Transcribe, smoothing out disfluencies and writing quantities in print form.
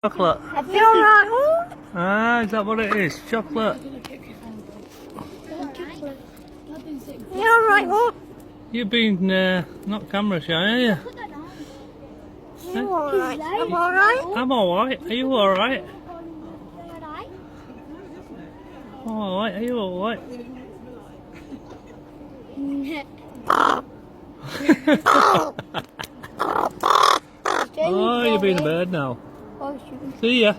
Chocolate. I feel like Ah, is that what it is? Chocolate. you're alright, oh. You've been not camera shy, are you? You're alright. I'm alright. I'm alright. Are you alright? Alright, are you alright? Oh, you're being a bird now. Oh, shoot. See ya.